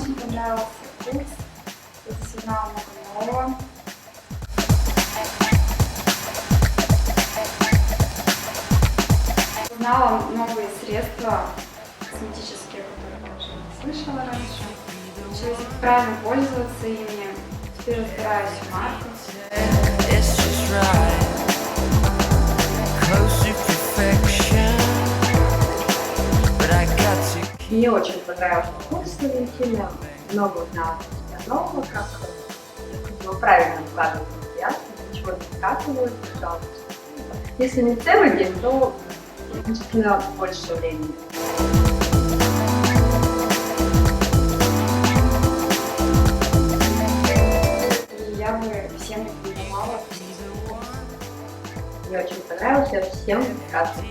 очень понравился курс. Тут узнала много нового. Узнала новые средства косметические, которые я уже не слышала раньше. Училась правильно пользоваться ими. Теперь разбираюсь в марках. Мне очень понравился курс с Валентиной. Много узнала нового, как правильно вкладывать макияж, ничего не скатывают, пожалуйста. Если не целый день, то значительно больше времени. Я бы всем рекомендовала. Мне очень понравилось, я всем рассказываю.